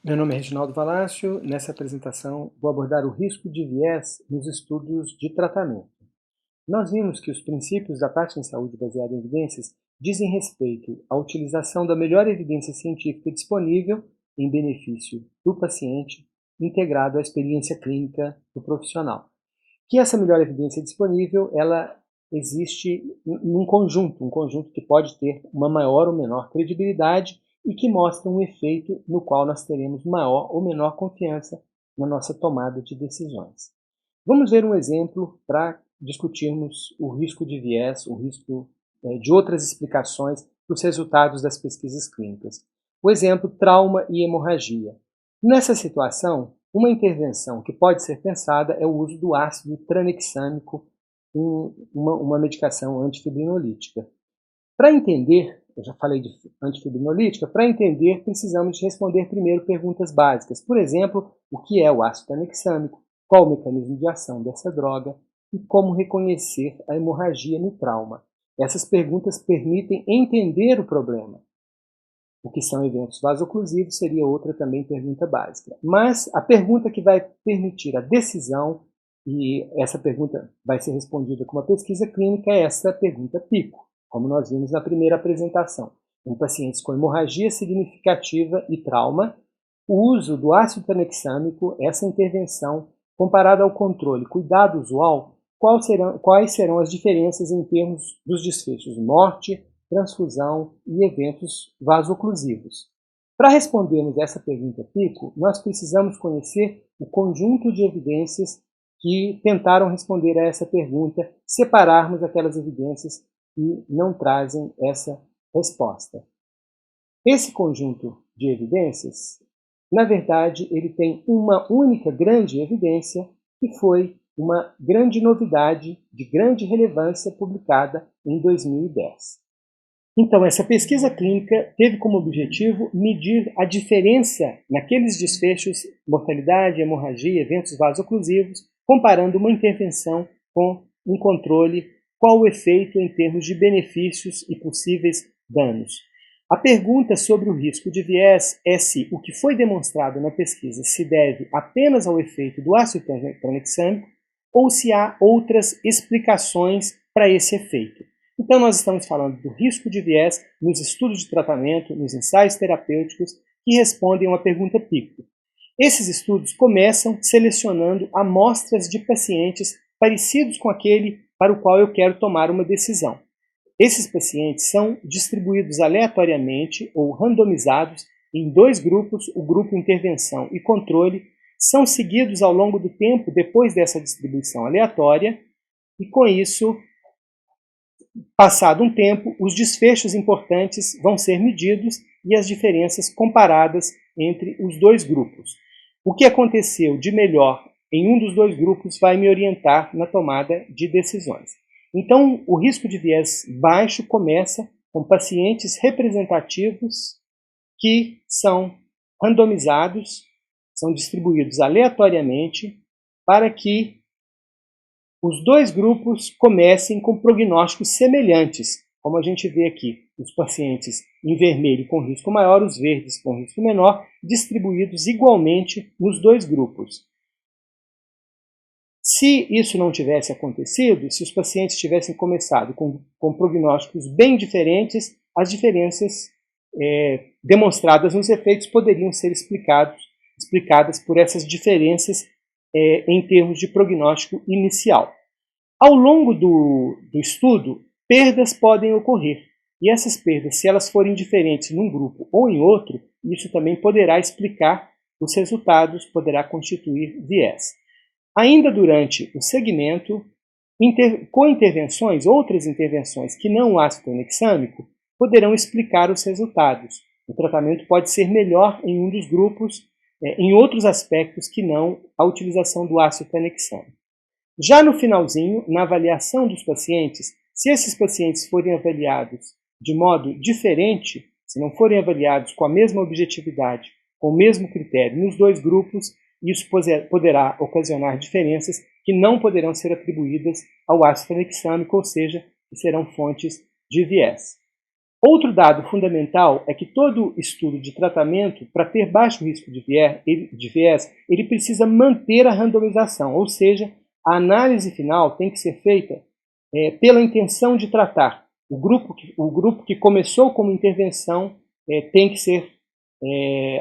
Meu nome é Reginaldo Valácio. Nessa apresentação vou abordar o risco de viés nos estudos de tratamento. Nós vimos que os princípios da prática em saúde baseada em evidências dizem respeito à utilização da melhor evidência científica disponível em benefício do paciente, integrado à experiência clínica do profissional. Que essa melhor evidência disponível, ela existe em um conjunto que pode ter uma maior ou menor credibilidade e que mostra um efeito no qual nós teremos maior ou menor confiança na nossa tomada de decisões. Vamos ver um exemplo para discutirmos o risco de viés, o risco de outras explicações dos resultados das pesquisas clínicas. O exemplo, trauma e hemorragia. Nessa situação, uma intervenção que pode ser pensada é o uso do ácido tranexâmico, uma medicação antifibrinolítica. Para entender, eu já falei de antifibrinolítica, para entender precisamos responder primeiro perguntas básicas. Por exemplo, o que é o ácido tranexâmico, qual o mecanismo de ação dessa droga e como reconhecer a hemorragia no trauma. Essas perguntas permitem entender o problema. O que são eventos vasoclusivos seria outra também pergunta básica. Mas a pergunta que vai permitir a decisão, e essa pergunta vai ser respondida com uma pesquisa clínica, é essa pergunta PICO, como nós vimos na primeira apresentação. Em pacientes com hemorragia significativa e trauma, o uso do ácido tranexâmico, essa intervenção, comparada ao controle cuidado usual, quais serão as diferenças em termos dos desfechos morte, transfusão e eventos vasoclusivos. Para respondermos essa pergunta PICO, nós precisamos conhecer o conjunto de evidências que tentaram responder a essa pergunta, separarmos aquelas evidências que não trazem essa resposta. Esse conjunto de evidências, na verdade, ele tem uma única grande evidência, que foi uma grande novidade de grande relevância publicada em 2010. Então, essa pesquisa clínica teve como objetivo medir a diferença naqueles desfechos, mortalidade, hemorragia, eventos vasoclusivos, comparando uma intervenção com um controle, qual o efeito em termos de benefícios e possíveis danos. A pergunta sobre o risco de viés é se o que foi demonstrado na pesquisa se deve apenas ao efeito do ácido tranexâmico ou se há outras explicações para esse efeito. Então, nós estamos falando do risco de viés nos estudos de tratamento, nos ensaios terapêuticos, que respondem a uma pergunta PICO. Esses estudos começam selecionando amostras de pacientes parecidos com aquele para o qual eu quero tomar uma decisão. Esses pacientes são distribuídos aleatoriamente ou randomizados em dois grupos, o grupo intervenção e controle, são seguidos ao longo do tempo depois dessa distribuição aleatória, e com isso, passado um tempo, os desfechos importantes vão ser medidos e as diferenças comparadas entre os dois grupos. O que aconteceu de melhor em um dos dois grupos vai me orientar na tomada de decisões. Então, o risco de viés baixo começa com pacientes representativos que são randomizados, são distribuídos aleatoriamente para que os dois grupos comecem com prognósticos semelhantes, como a gente vê aqui, os pacientes em vermelho com risco maior, os verdes com risco menor, distribuídos igualmente nos dois grupos. Se isso não tivesse acontecido, se os pacientes tivessem começado com prognósticos bem diferentes, as diferenças demonstradas nos efeitos poderiam ser explicadas por essas diferenças em termos de prognóstico inicial. Ao longo do estudo, perdas podem ocorrer. E essas perdas, se elas forem diferentes num grupo ou em outro, isso também poderá explicar os resultados, poderá constituir viés. Ainda durante o segmento, outras intervenções que não o ácido tranexâmico, poderão explicar os resultados. O tratamento pode ser melhor em um dos grupos, em outros aspectos que não a utilização do ácido tranexâmico. Já no finalzinho, na avaliação dos pacientes, se esses pacientes forem avaliados de modo diferente, se não forem avaliados com a mesma objetividade, com o mesmo critério nos dois grupos, isso poderá ocasionar diferenças que não poderão ser atribuídas ao ácido tranexâmico, ou seja, que serão fontes de viés. Outro dado fundamental é que todo estudo de tratamento, para ter baixo risco de viés, ele precisa manter a randomização, ou seja, a análise final tem que ser feita pela intenção de tratar. O grupo que começou como intervenção tem que ser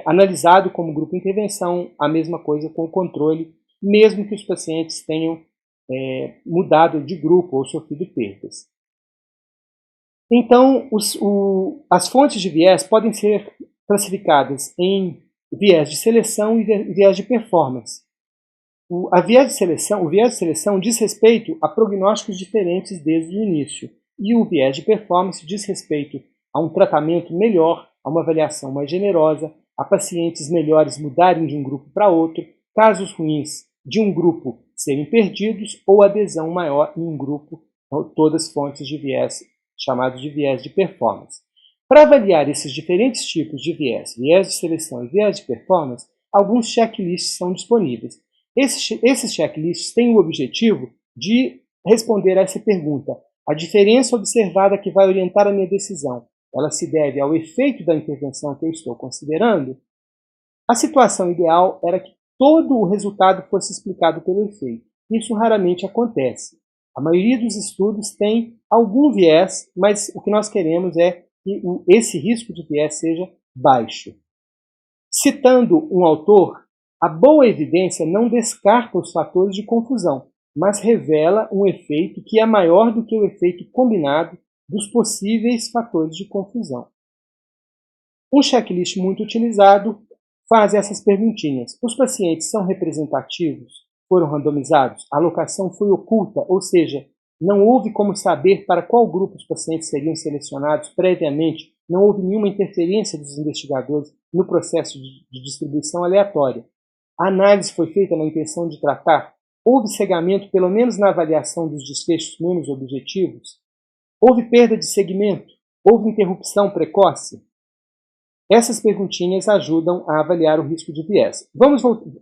analisado como grupo de intervenção, a mesma coisa com o controle, mesmo que os pacientes tenham mudado de grupo ou sofrido perdas. Então, as fontes de viés podem ser classificadas em viés de seleção e viés de performance. O viés de seleção diz respeito a prognósticos diferentes desde o início, e o viés de performance diz respeito a um tratamento melhor, a uma avaliação mais generosa, a pacientes melhores mudarem de um grupo para outro, casos ruins de um grupo serem perdidos ou adesão maior em um grupo, todas fontes de viés chamados de viés de performance. Para avaliar esses diferentes tipos de viés de seleção e viés de performance, alguns checklists são disponíveis. Esses checklists têm o objetivo de responder a essa pergunta: a diferença observada que vai orientar a minha decisão, ela se deve ao efeito da intervenção que eu estou considerando? A situação ideal era que todo o resultado fosse explicado pelo efeito. Isso raramente acontece. A maioria dos estudos tem algum viés, mas o que nós queremos é que esse risco de viés seja baixo. Citando um autor, a boa evidência não descarta os fatores de confusão, mas revela um efeito que é maior do que o efeito combinado dos possíveis fatores de confusão. Um checklist muito utilizado faz essas perguntinhas. Os pacientes são representativos? Foram randomizados? A alocação foi oculta, ou seja, não houve como saber para qual grupo os pacientes seriam selecionados previamente, não houve nenhuma interferência dos investigadores no processo de distribuição aleatória. A análise foi feita na intenção de tratar? Houve cegamento, pelo menos na avaliação dos desfechos menos objetivos? Houve perda de segmento? Houve interrupção precoce? Essas perguntinhas ajudam a avaliar o risco de viés. Vamos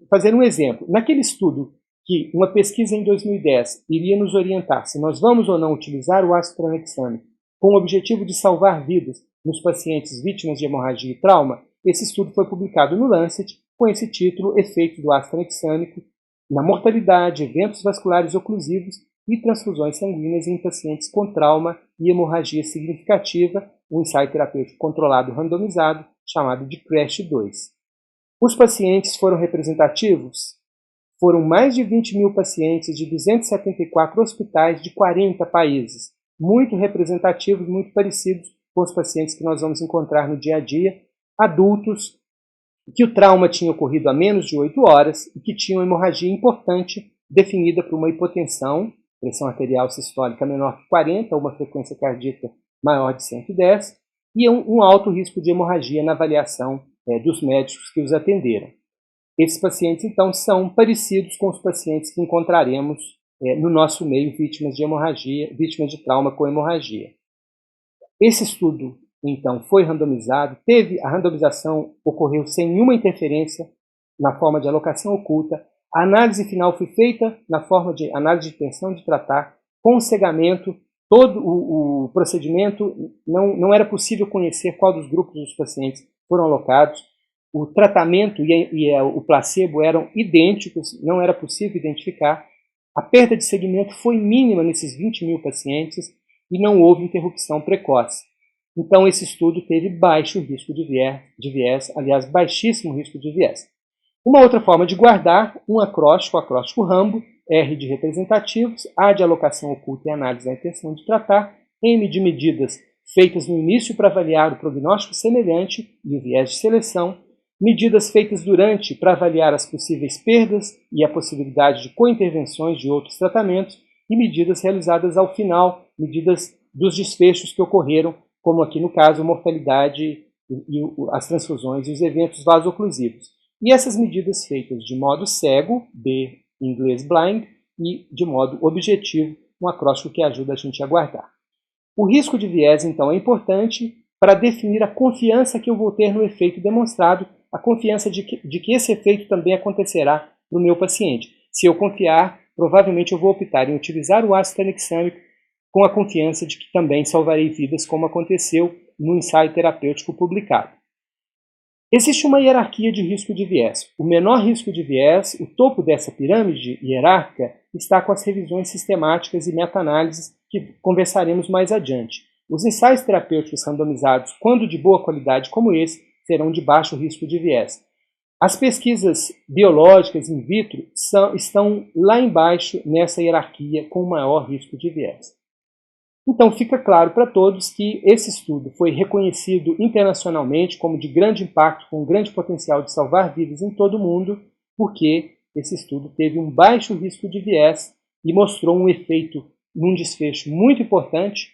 fazer um exemplo. Naquele estudo que uma pesquisa em 2010 iria nos orientar se nós vamos ou não utilizar o ácido tranexâmico com o objetivo de salvar vidas nos pacientes vítimas de hemorragia e trauma, esse estudo foi publicado no Lancet com esse título: Efeitos do ácido tranexâmico na mortalidade, eventos vasculares oclusivos e transfusões sanguíneas em pacientes com trauma e hemorragia significativa, um ensaio terapêutico controlado randomizado, chamado de CRASH-2. Os pacientes foram representativos? Foram mais de 20 mil pacientes de 274 hospitais de 40 países, muito representativos, muito parecidos com os pacientes que nós vamos encontrar no dia a dia, adultos, que o trauma tinha ocorrido há menos de 8 horas e que tinham hemorragia importante definida por uma hipotensão, pressão arterial sistólica menor que 40, uma frequência cardíaca maior de 110, e um alto risco de hemorragia na avaliação dos médicos que os atenderam. Esses pacientes, então, são parecidos com os pacientes que encontraremos no nosso meio vítimas de hemorragia, vítimas de trauma com hemorragia. Esse estudo, então, foi randomizado, a randomização ocorreu sem nenhuma interferência na forma de alocação oculta, a análise final foi feita na forma de análise de intenção de tratar, com cegamento. Todo o procedimento, não era possível conhecer qual dos grupos dos pacientes foram alocados. O tratamento e o placebo eram idênticos, não era possível identificar. A perda de segmento foi mínima nesses 20 mil pacientes e não houve interrupção precoce. Então, esse estudo teve baixo risco de viés, aliás, baixíssimo risco de viés. Uma outra forma de guardar, um acróstico, o acróstico Rambo, R de representativos, A de alocação oculta e análise da intenção de tratar, M de medidas feitas no início para avaliar o prognóstico semelhante e o viés de seleção, medidas feitas durante para avaliar as possíveis perdas e a possibilidade de cointervenções de outros tratamentos, e medidas realizadas ao final, medidas dos desfechos que ocorreram, como aqui no caso a mortalidade e as transfusões e os eventos vasoclusivos. E essas medidas feitas de modo cego, B em inglês blind, e de modo objetivo, um acróstico que ajuda a gente a guardar. O risco de viés, então, é importante para definir a confiança que eu vou ter no efeito demonstrado, a confiança de que esse efeito também acontecerá no meu paciente. Se eu confiar, provavelmente eu vou optar em utilizar o ácido tranexâmico com a confiança de que também salvarei vidas, como aconteceu no ensaio terapêutico publicado. Existe uma hierarquia de risco de viés. O menor risco de viés, o topo dessa pirâmide hierárquica, está com as revisões sistemáticas e meta-análises que conversaremos mais adiante. Os ensaios terapêuticos randomizados, quando de boa qualidade como esse, serão de baixo risco de viés. As pesquisas biológicas in vitro estão lá embaixo nessa hierarquia com maior risco de viés. Então fica claro para todos que esse estudo foi reconhecido internacionalmente como de grande impacto, com grande potencial de salvar vidas em todo o mundo, porque esse estudo teve um baixo risco de viés e mostrou um efeito num desfecho muito importante,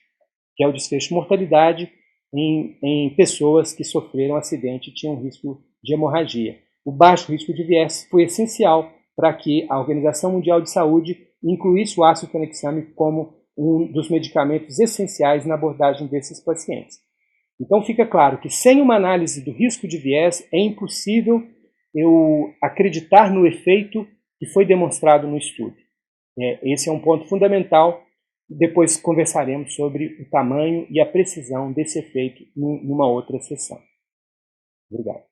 que é o desfecho mortalidade, em pessoas que sofreram acidente e tinham risco de hemorragia. O baixo risco de viés foi essencial para que a Organização Mundial de Saúde incluísse o ácido tranexâmico como um dos medicamentos essenciais na abordagem desses pacientes. Então fica claro que sem uma análise do risco de viés é impossível eu acreditar no efeito que foi demonstrado no estudo. Esse é um ponto fundamental. Depois conversaremos sobre o tamanho e a precisão desse efeito numa outra sessão. Obrigado.